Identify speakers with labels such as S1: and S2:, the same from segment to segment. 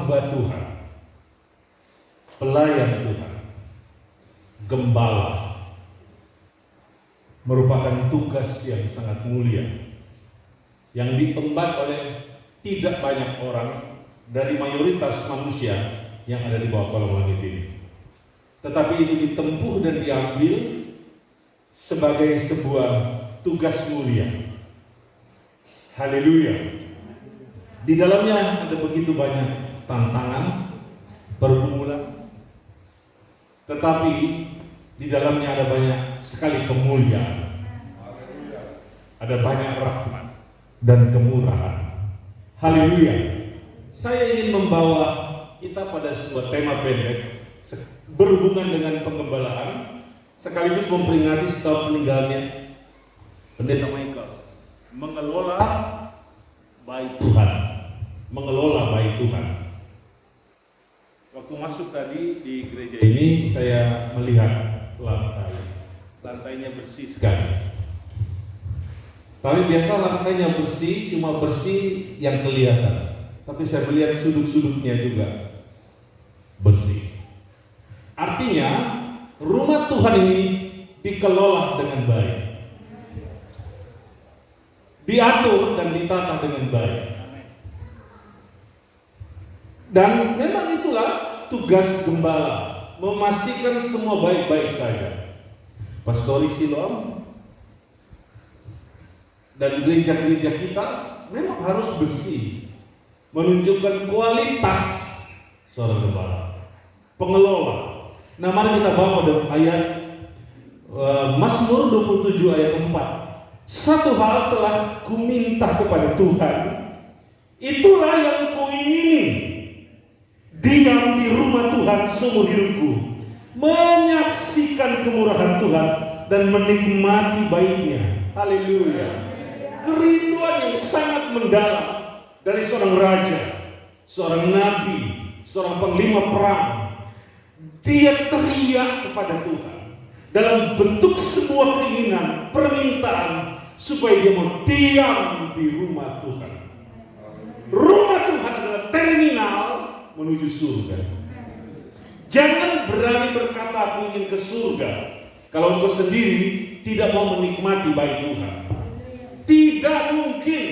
S1: hamba Tuhan, pelayan Tuhan, gembala, merupakan tugas yang sangat mulia yang diemban oleh tidak banyak orang dari mayoritas manusia yang ada di bawah kolong langit ini. Tetapi itu ditempuh dan diambil sebagai sebuah tugas mulia. Haleluya. Di dalamnya ada begitu banyak tantangan, pergumulan, tetapi di dalamnya ada banyak sekali kemuliaan. Ada banyak rahmat dan kemurahan. Haleluya. Saya ingin membawa kita pada sebuah tema pendek berhubungan dengan penggembalaan, sekaligus memperingati setahun meninggalnya Pendeta Michael. Mengelola baik Tuhan, mengelola baik Tuhan. Waktu masuk tadi di gereja ini, saya melihat lantainya bersih sekali. Tapi biasa lantainya bersih, cuma bersih yang kelihatan. Tapi saya melihat sudut-sudutnya juga bersih. Artinya, rumah Tuhan ini dikelola dengan baik, diatur dan ditata dengan baik. Dan memang itulah tugas gembala, memastikan semua baik-baik saja. Pastori Siloam dan gereja-gereja kita memang harus bersih, menunjukkan kualitas seorang gembala, pengelola. Nah, mari kita bawa pada ayat Mazmur 27 ayat 4. Satu hal telah kuminta kepada Tuhan, itulah yang kuingini, diam di rumah Tuhan seumur hidupku, menyaksikan kemurahan Tuhan dan menikmati baiknya. Haleluya. Kerinduan yang sangat mendalam dari seorang raja, seorang nabi, seorang panglima perang. Dia teriak kepada Tuhan dalam bentuk sebuah keinginan, permintaan, supaya dia mau diam di rumah Tuhan. Rumah Tuhan adalah terminal menuju surga. Jangan berani berkata aku ingin ke surga kalau engkau sendiri tidak mau menikmati baik Tuhan. Tidak mungkin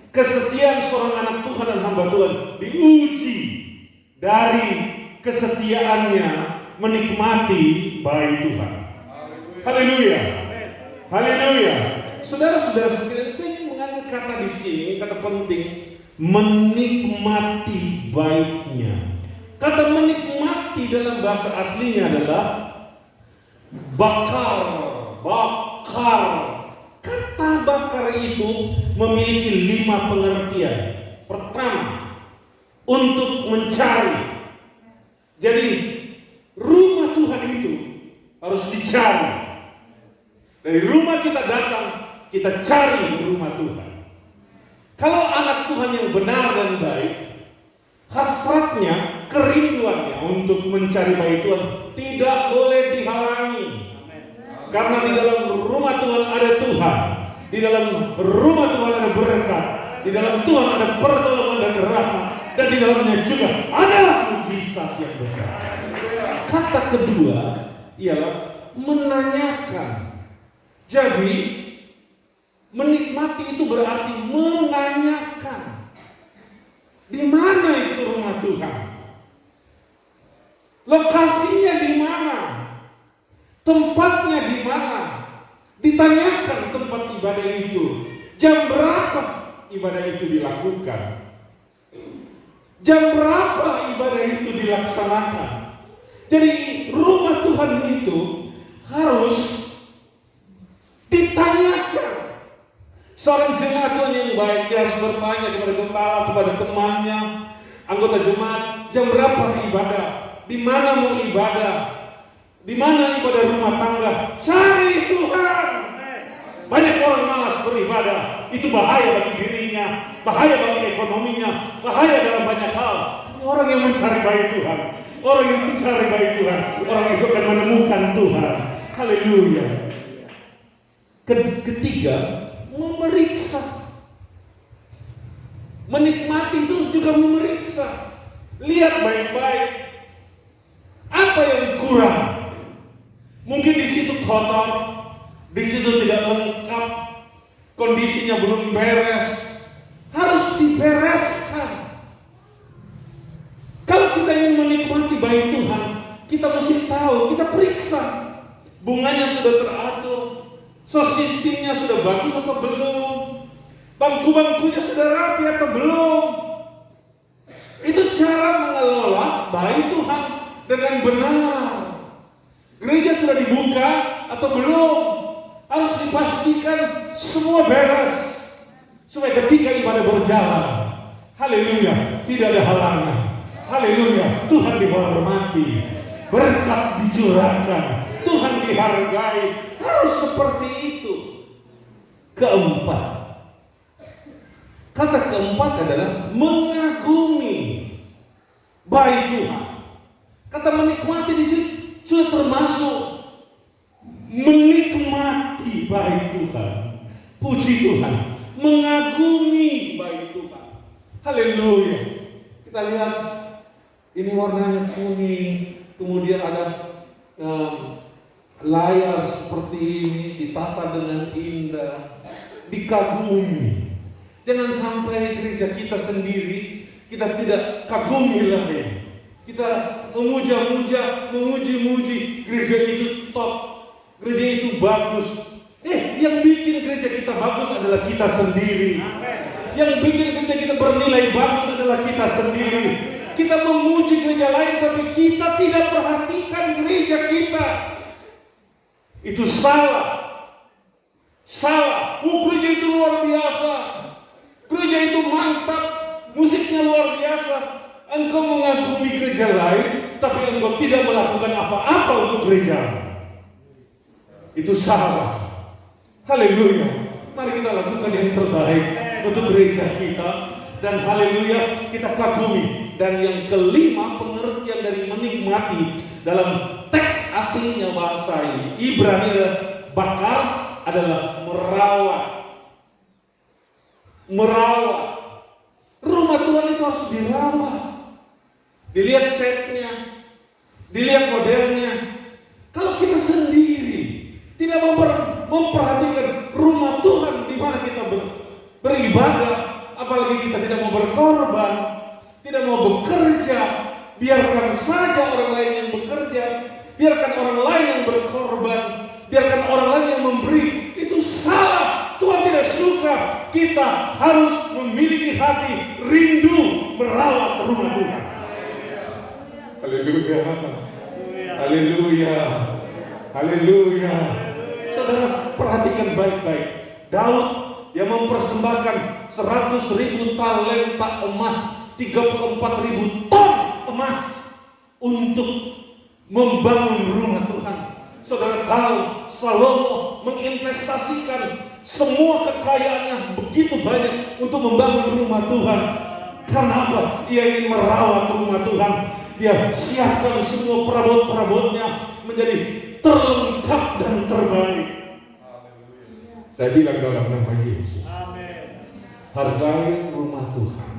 S1: kesetiaan seorang anak Tuhan dan hamba Tuhan diuji dari kesetiaannya menikmati baik Tuhan. Haleluya. Haleluya. Saudara-saudara sekalian, saya ingin mengangkat kata di sini, kata penting, menikmati baiknya. Kata menikmati dalam bahasa aslinya adalah bakar. Kata bakar itu memiliki 5 pengertian. Pertama, untuk mencari. Jadi rumah Tuhan itu harus dicari. Dari rumah kita datang, kita cari rumah Tuhan. Kalau anak Tuhan yang benar dan baik, hasratnya, kerinduannya untuk mencari baik Tuhan tidak boleh dihalangi. Karena di dalam rumah Tuhan ada Tuhan, di dalam rumah Tuhan ada berkat, di dalam Tuhan ada pertolongan dan rahmat, dan di dalamnya juga ada mujizat yang besar. Kata kedua ialah menanyakan. Jadi menikmati itu berarti menanyakan. Di mana itu rumah Tuhan? Lokasinya di mana? Tempatnya di mana? Ditanyakan tempat ibadah itu. Jam berapa ibadah itu dilakukan? Jam berapa ibadah itu dilaksanakan? Jadi rumah Tuhan itu harus ditanyakan. Seorang jemaat Tuhan yang baik, dia harus bertanya kepada gembala, kepada temannya, anggota jemaat, jam berapa ibadah? Di mana mau ibadah? Di mana ibadah rumah tangga? Cari Tuhan. Banyak orang malas beribadah, itu bahaya bagi dirinya, bahaya bagi ekonominya, bahaya dalam banyak hal. Orang yang mencari baik Tuhan, orang yang mencari baik Tuhan, orang itu akan menemukan Tuhan. Haleluya. Ketiga, memeriksa. Menikmati itu juga memeriksa. Lihat baik-baik. Apa yang kurang? Mungkin di situ kotor, di situ tidak lengkap, kondisinya belum beres. Harus dibereskan. Kalau kita ingin menikmati bait Tuhan, kita mesti tahu, kita periksa. Bunganya sudah teratur, sistemnya sudah bagus atau belum, bangku-bangkunya sudah rapi atau belum. Itu cara mengelola bait Tuhan dengan benar. Gereja sudah dibuka atau belum? Harus dipastikan semua beres supaya ketika ibadah berjalan, haleluya, tidak ada halangan. Haleluya, Tuhan dihormati, berkat dicurahkan, Tuhan dihargai. Harus seperti itu. Keempat, kata keempat adalah mengagumi bait Tuhan. Kata menikmati di sini sudah termasuk menikmati bait Tuhan. Puji Tuhan, mengagumi bait Tuhan. Haleluya. Kita lihat ini warnanya kuning, kemudian ada layar seperti ini, ditata dengan indah, dikagumi. Jangan sampai gereja kita sendiri kita tidak kagumi lagi. Kita memuja-muja, memuji-muji, gereja itu top, gereja itu bagus. Yang bikin gereja kita bagus adalah kita sendiri. Yang bikin gereja kita bernilai bagus adalah kita sendiri. Kita memuji gereja lain tapi kita tidak perhatikan gereja kita. Itu salah. Salah. Gereja itu luar biasa. Gereja itu mantap. Musiknya luar biasa. Engkau mengagumi gereja lain, tapi engkau tidak melakukan apa-apa untuk gereja. Itu salah. Haleluya. Mari kita lakukan yang terbaik untuk gereja kita. Dan haleluya, kita kagumi. Dan yang kelima, pengertian dari menikmati dalam teks aslinya bahasa ini, Ibrani adalah bakar, adalah merawat. Merawat. Rumah Tuhan itu harus dirawat. Dilihat catnya, dilihat modelnya. Kalau kita sendiri tidak memperhatikan rumah Tuhan di mana kita beribadah, apalagi kita tidak mau berkorban, tidak mau bekerja, biarkan saja orang lain yang bekerja, biarkan orang lain yang berkorban, biarkan orang lain yang memberi. Itu salah. Tuhan tidak suka. Kita harus memiliki hati rindu merawat rumah Tuhan. Haleluya. Haleluya. Haleluya. Saudara perhatikan baik-baik. Daud yang mempersembahkan 100.000 talenta emas, 34.000 ton emas untuk membangun rumah Tuhan. Saudara tahu Salomo menginvestasikan semua kekayaannya begitu banyak untuk membangun rumah Tuhan. Kenapa? Ia ingin merawat rumah Tuhan. Dia siapkan semua perabot-perabotnya menjadi terlengkap dan terbaik. Saya bilang dalam nama Yesus. Hargai rumah Tuhan.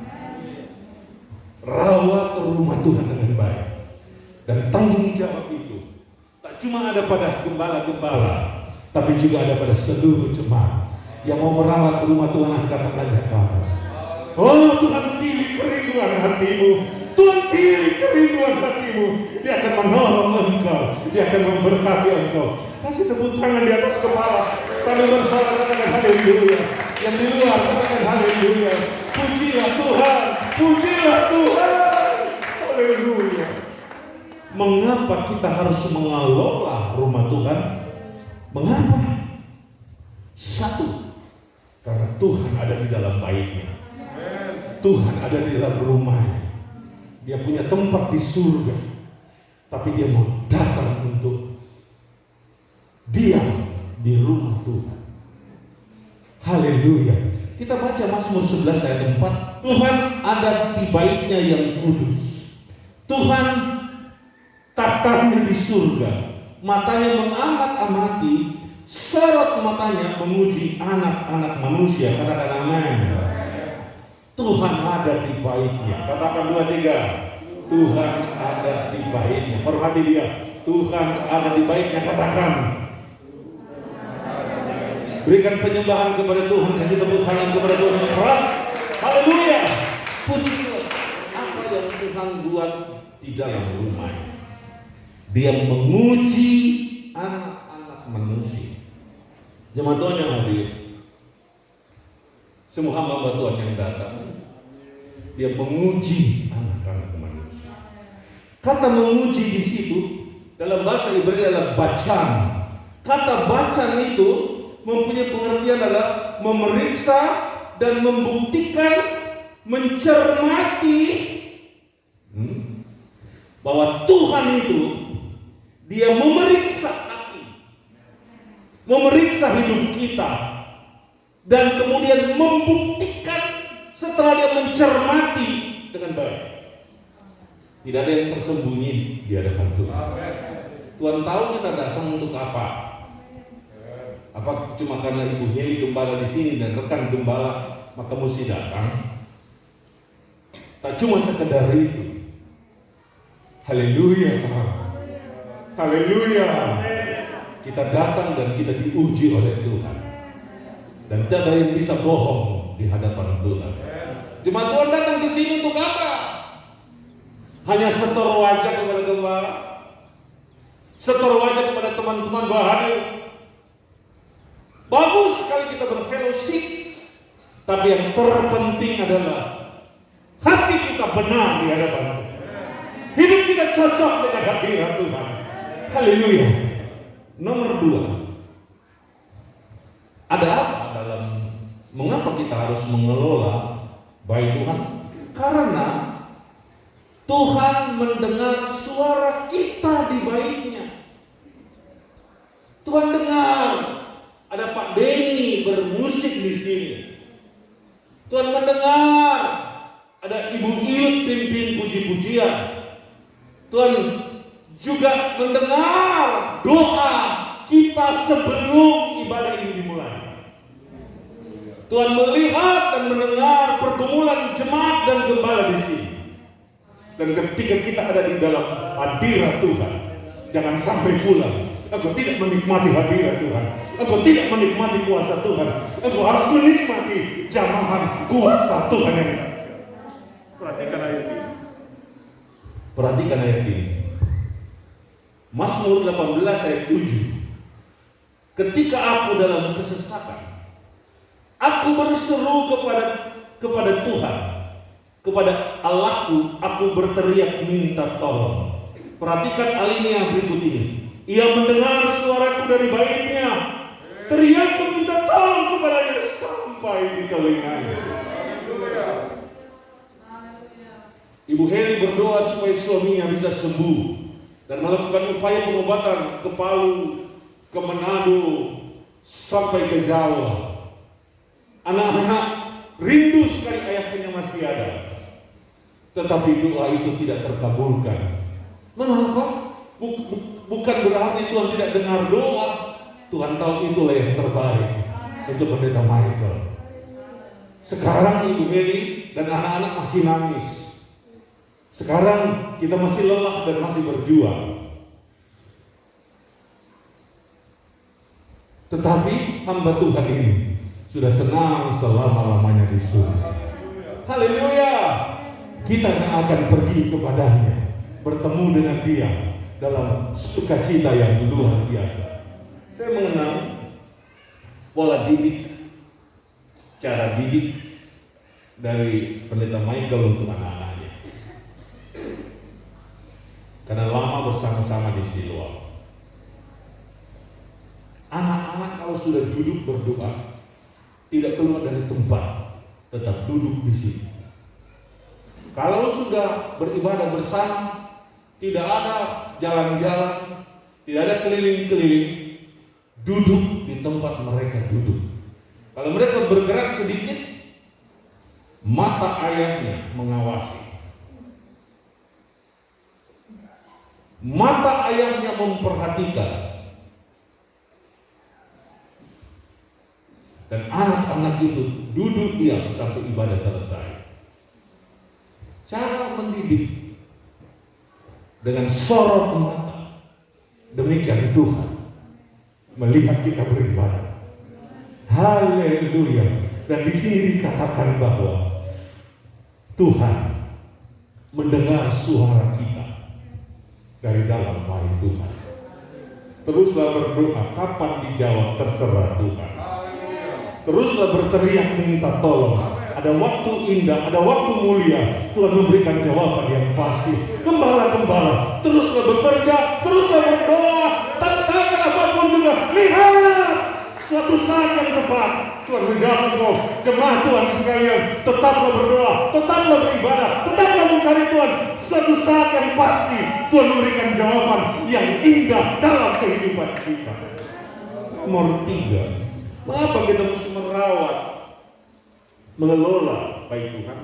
S1: Rawat rumah Tuhan dengan baik. Dan tanggung jawab itu tak cuma ada pada gembala-gembala, tapi juga ada pada seluruh jemaat yang mau merawat rumah Tuhan. Angkat tangannya ke atas. Oh Tuhan, pilih kerinduan hatimu. Tuhan pilih kerinduan hatimu. Dia akan menolong engkau. Dia akan memberkati engkau. Kasih tepuk tangan di atas kepala sambil bersorak, katakan haleluya. Yang di luar katakan haleluya. Pujilah Tuhan. Pujilah Tuhan. Haleluya. Mengapa kita harus mengelola rumah Tuhan? Mengapa? Satu, karena Tuhan ada di dalam baitnya. Tuhan ada di dalam rumahnya. Dia punya tempat di surga, tapi dia mau datang untuk diam di rumah Tuhan. Haleluya. Kita baca Mazmur 11 ayat 4. Tuhan ada di baitnya yang kudus. Tuhan tatanya di surga, matanya mengamat-amati, sorot matanya menguji anak-anak manusia. Katakan amin. Tuhan ada di baitnya. Katakan 2, 3. Tuhan ada di baiknya. Hormati dia. Tuhan ada di baiknya. Katakan. Berikan penyembahan kepada Tuhan. Kasih tepuk tangan kepada Tuhan yang keras. Haleluya. Puji Tuhan. Apa yang Tuhan buat di dalam rumah? Dia menguji anak-anak manusia. Jemaat Tuhan yang hadir, semua hamba Tuhan yang datang, dia menguji anak-anak manusia. Kata menguji di situ dalam bahasa Ibrani adalah bacaan. Kata bacaan itu mempunyai pengertian adalah memeriksa dan membuktikan, mencermati bahwa Tuhan itu dia memeriksa hati, memeriksa hidup kita, dan kemudian membuktikan setelah dia mencermati dengan baik. Tidak ada yang tersembunyi di hadapan Tuhan. Tuhan tahu kita datang untuk apa. Apa cuma karena Ibu Heli gembala di sini dan rekan gembala maka mesti datang? Tak cuma sekedar itu. Haleluya. Haleluya. Kita datang dan kita diuji oleh Tuhan. Dan tidak ada yang bisa bohong di hadapan Tuhan. Jemaat Tuhan datang ke sini untuk apa? Hanya setor wajah kepada gembala, setor wajah kepada teman-teman bahwa hadir. Bagus sekali kita berfellowship, tapi yang terpenting adalah hati kita benar di hadapan Tuhan. Hidup kita cocok dengan hadirat Tuhan. Haleluya. Nomor 2, ada apa dalam mengapa kita harus mengelola baik Tuhan? Karena Tuhan mendengar suara kita di baiknya. Tuhan dengar ada Pak Denny bermusik di sini. Tuhan mendengar ada Ibu Iut pimpin puji-pujian. Tuhan juga mendengar doa kita sebelum ibadah ini dimulai. Tuhan melihat dan mendengar pergumulan jemaat dan gembala di sini. Dan ketika kita ada di dalam hadirat Tuhan, jangan sampai pulang engkau tidak menikmati hadirat Tuhan, engkau tidak menikmati kuasa Tuhan. Engkau harus menikmati jamahan kuasa Tuhan yang ada. Perhatikan ayat ini. Perhatikan ayat ini. Mazmur 18 ayat 7. Ketika aku dalam kesesatan, aku berseru kepada Tuhan, kepada Allahku, aku berteriak minta tolong. Perhatikan alinea berikut ini. Ia mendengar suaraku dari baitnya, teriakku minta tolong kepadanya sampai di telinganya. Ibu Heli berdoa supaya suaminya bisa sembuh dan melakukan upaya pengobatan ke Palu, ke Manado, sampai ke Jawa. Anak-anak rindu sekali ayahnya masih ada, tetapi doa itu tidak terkabulkan. Mengapa? Bukan berarti Tuhan tidak dengar doa. Tuhan tahu itulah yang terbaik untuk pendeta Michael. Sekarang Ibu Heli dan anak-anak masih nangis. Sekarang kita masih lelah dan masih berjuang. Tetapi hamba Tuhan ini sudah senang selama-lamanya di surga. Haleluya. Kita akan pergi kepadanya, bertemu dengan dia dalam sukacita yang luar biasa. Saya mengenal pola didik, cara didik dari pendeta Michael untuk anak-anaknya. Karena lama bersama-sama di Siloam. Anak-anak kalau sudah duduk berdoa, tidak keluar dari tempat, tetap duduk di situ. Kalau sudah beribadah bersama, tidak ada jalan-jalan, tidak ada keliling-keliling, duduk di tempat mereka duduk. Kalau mereka bergerak sedikit, mata ayahnya mengawasi. Mata ayahnya memperhatikan. Dan anak-anak itu duduk diam sampai ibadah selesai. Cara mendidik dengan sorot mata. Demikian Tuhan melihat kita beribadah. Haleluya. Dan di sini dikatakan bahwa Tuhan mendengar suara kita dari dalam bait Tuhan. Teruslah berdoa, kapan dijawab terserah Tuhan. Teruslah berteriak minta tolong. Ada waktu indah, ada waktu mulia, Tuhan memberikan jawaban yang pasti. Gembala-gembala, teruslah bekerja, teruslah berdoa, tantangan apapun juga. Lihat, suatu saat yang tepat Tuhan menjawab engkau. Jemaat Tuhan sekalian, tetaplah berdoa, tetaplah beribadah, tetaplah mencari Tuhan. Suatu saat yang pasti Tuhan memberikan jawaban yang indah dalam kehidupan kita. Nomor 3, mengapa kita mesti merawat, mengelola bait Tuhan?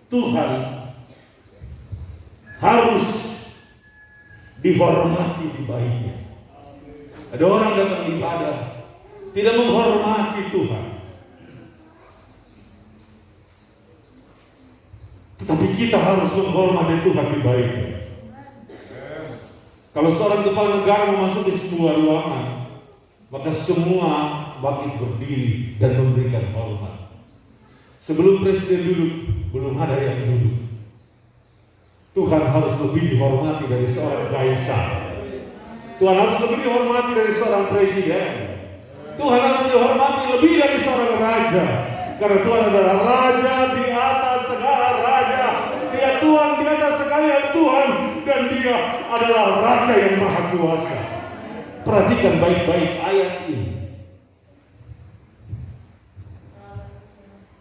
S1: Tuhan harus dihormati di baitnya. Ada orang datang ibadah tidak menghormati Tuhan, tetapi kita harus menghormati Tuhan di baitnya. Kalau seorang kepala negara memasuki sebuah ruangan, maka semua bangkit berdiri dan memberikan hormat. Sebelum presiden duduk, belum ada yang duduk. Tuhan harus lebih dihormati dari seorang kaisar. Tuhan harus lebih dihormati dari seorang presiden. Tuhan harus dihormati lebih dari seorang raja. Karena Tuhan adalah raja di atas segala raja. Dia Tuhan di atas sekalian Tuhan. Dan dia adalah raja yang maha kuasa. Perhatikan baik-baik ayat ini.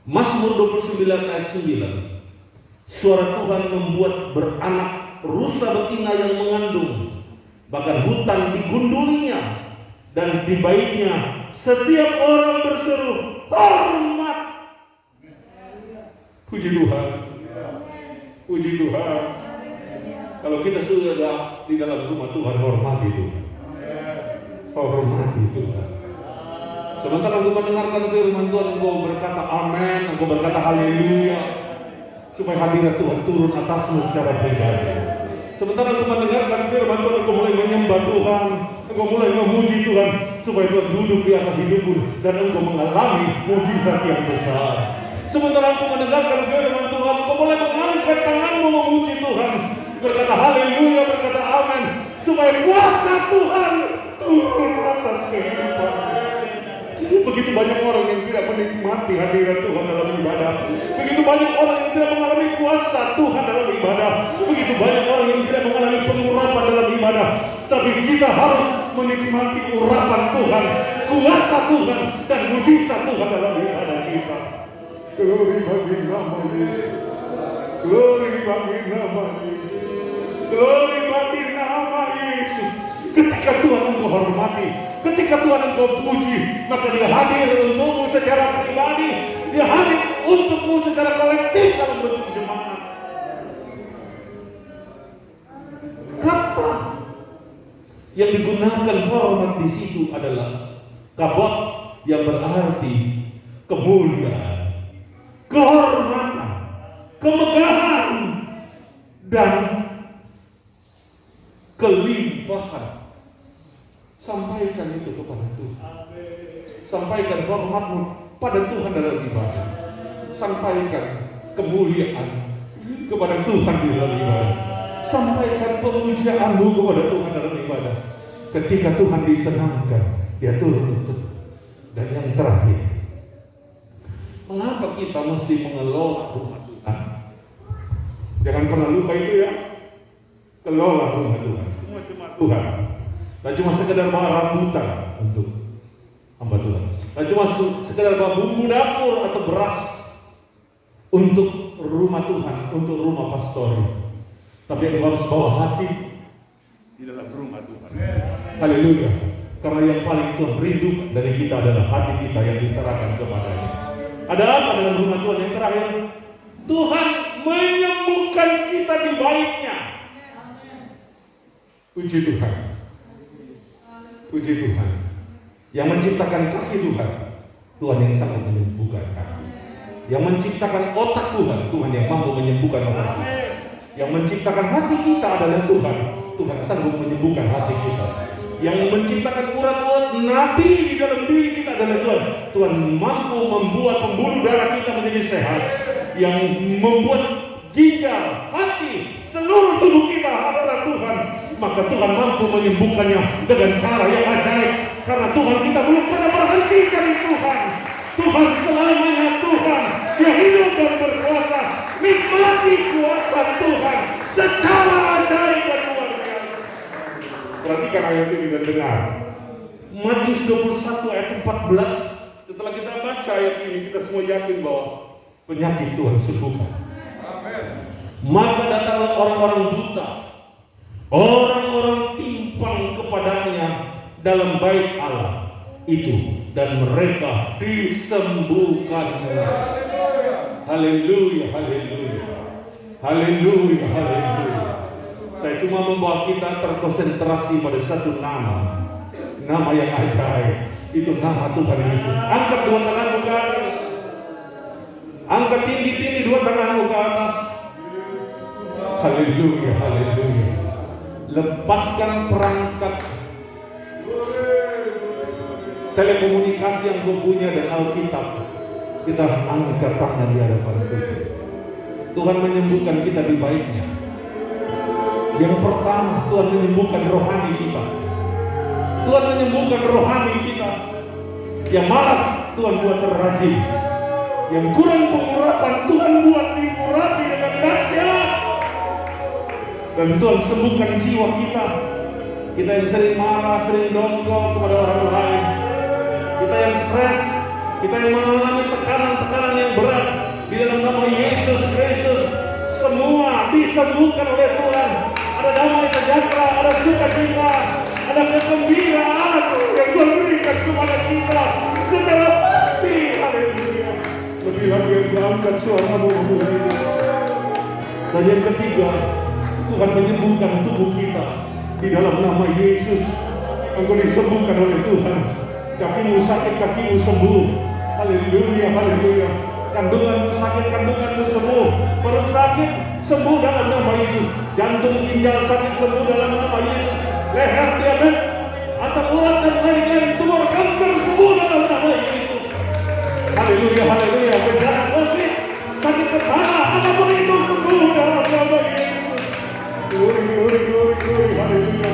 S1: Mazmur 29 ayat 9. Suara Tuhan membuat beranak rusa betina yang mengandung, bahkan hutan digundulinya, dan di baitnya setiap orang berseru hormat. Puji Tuhan. Puji Tuhan. Kalau kita sudah di dalam rumah Tuhan, hormati Tuhan. Hormati Tuhan. Sementara engkau mendengarkan firman Tuhan, engkau berkata amin, engkau berkata haleluya, supaya hadirat Tuhan turun atasmu secara pribadi. Sementara engkau mendengarkan firman Tuhan, engkau mulai menyembah Tuhan, engkau mulai memuji Tuhan, supaya Tuhan duduk di atas hidupmu dan engkau mengalami mujizat yang besar. Sementara engkau mendengarkan firman Tuhan, engkau mulai mengangkat tanganmu memuji Tuhan, berkata haleluya, berkata amin, supaya kuasa Tuhan turun atas kehidupan. Begitu banyak orang yang tidak menikmati hadirat Tuhan dalam ibadah. Begitu banyak orang yang tidak mengalami kuasa Tuhan dalam ibadah. Begitu banyak orang yang tidak mengalami pengurapan dalam ibadah. Tapi kita harus menikmati urapan Tuhan, kuasa Tuhan, dan mujizat Tuhan dalam ibadah kita. Glory bagi nama Yesus. Glory bagi nama Yesus. Glory bagi nama Yesus. Ketika Tuhan engkau hormati, ketika Tuhan engkau puji, maka dia hadir untukmu secara pribadi, dia hadir untukmu secara kolektif dalam bentuk jemaat. Kata yang digunakan hormat di situ adalah kabot, yang berarti kemuliaan, kehormatan, kemegahan, dan kelimpahan. Sampaikan itu kepada Tuhan. Sampaikan hormatmu pada Tuhan dalam ibadah. Sampaikan kemuliaan kepada Tuhan di dalam ibadah. Sampaikan pemujaanmu kepada Tuhan dalam ibadah. Ketika Tuhan disenangkan, dia turun untuk. Dan yang terakhir, mengapa kita mesti mengelola rumah Tuhan? Jangan pernah lupa itu ya. Kelola rumah Tuhan. Semua jemaat Tuhan. Tak cuma sekedar bawa rambutan untuk hamba Tuhan. Tak cuma sekedar bawa bumbu dapur atau beras untuk rumah Tuhan, untuk rumah pastori. Tapi yang harus bawa hati di dalam rumah Tuhan. Haleluya. Karena yang paling Tuhan rindu dari kita adalah hati kita yang diserahkan kepadanya. Ada apa dengan rumah Tuhan yang terakhir? Tuhan menyembuhkan kita di baitnya. Puji Tuhan. Puji Tuhan. Yang menciptakan kaki Tuhan, Tuhan yang sangat menyembuhkan kaki. Yang menciptakan otak Tuhan, Tuhan yang mampu menyembuhkan otak. Yang menciptakan hati kita adalah Tuhan. Tuhan sanggup menyembuhkan hati kita. Yang menciptakan urat-urat nadi di dalam diri kita adalah Tuhan. Tuhan mampu membuat pembuluh darah kita menjadi sehat. Yang membuat ginjal, hati, seluruh tubuh kita adalah Tuhan. Maka Tuhan mampu menyembuhkannya dengan cara yang ajaib. Karena Tuhan kita belum pernah berhenti cari Tuhan. Tuhan selamanya Tuhan yang hidup dan berkuasa. Nikmati kuasa Tuhan secara ajaib dan luar biasa. Perhatikan ayat ini dan dengar. Matius 21 ayat 14. Setelah kita baca ayat ini, kita semua yakin bahwa penyakit Tuhan sembuhkan. Maka datanglah orang-orang buta, orang-orang timpang kepadanya dalam bait Allah itu, dan mereka disembuhkan. Haleluya, haleluya, haleluya, haleluya. Saya cuma membawa kita terkonsentrasi pada satu nama yang ajaib. Itu nama Tuhan Yesus. Angkat dua tanganmu ke atas. Angkat tinggi-tinggi dua tanganmu ke atas. Haleluya, haleluya. Lepaskan perangkat telekomunikasi yang punya dan Alkitab. Kita angkat tangan di hadapan Tuhan. Tuhan menyembuhkan kita di baiknya. Yang pertama, Tuhan menyembuhkan rohani kita. Tuhan menyembuhkan rohani kita. Yang malas, Tuhan buat terrajin. Yang kurang pengurapan, Tuhan buat diurapi dengan dahsyat. Dan Tuhan sembuhkan jiwa kita. Kita yang sering marah, sering dongkol kepada orang lain. Kita yang stres, kita yang mengalami tekanan-tekanan yang berat, di dalam nama Yesus Kristus semua disembuhkan oleh Tuhan. Ada damai sejahtera, ada sukacita, ada kegembiraan yang Tuhan berikan kepada kita secara pasti. Haleluya. Lebih lagi yang berangkat suaramu memuji. Dan yang ketiga, Tuhan menyembuhkan tubuh kita di dalam nama Yesus. Engkau disembuhkan oleh Tuhan. Kakimu sakit, kakimu sembuh. Haleluya, haleluya. Kandunganmu sakit, kandunganmu sembuh. Perut sakit, sembuh dalam nama Yesus. Jantung, ginjal sakit, sembuh dalam nama Yesus. Leher, diabetes, asam urat dan lain-lain, tumor, kanker, sembuh dalam nama Yesus. Haleluya, haleluya. Bencana COVID, sakit kepala, apapun itu sembuh dalam nama Yesus. Glory, glory, glory, glory. Haleluya.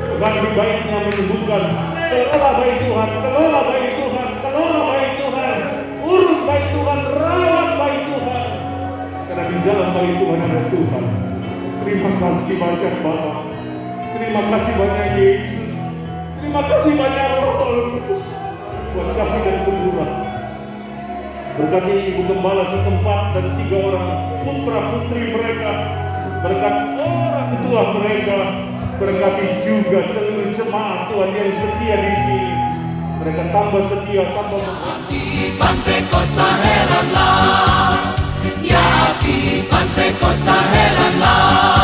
S1: Tuhan di baiknya menyembuhkan. Kelola baik Tuhan, kelola baik Tuhan, kelola baik Tuhan. Urus baik Tuhan, rawat baik Tuhan. Karena di dalam baik Tuhan ada Tuhan. Terima kasih banyak Bapa. Terima kasih banyak Yesus. Terima kasih banyak Roh Kudus. Buat kasih dan kemurahan. Berkati Ibu Gembala setempat dan 3 orang putra putri mereka. Berkat orang tua mereka. Berkati juga seluruh jemaat Tuhan yang setia di sini. Mereka tambah setia, tambah
S2: Di Pantai Costa heranlah, ya di Pantai Costa heranlah.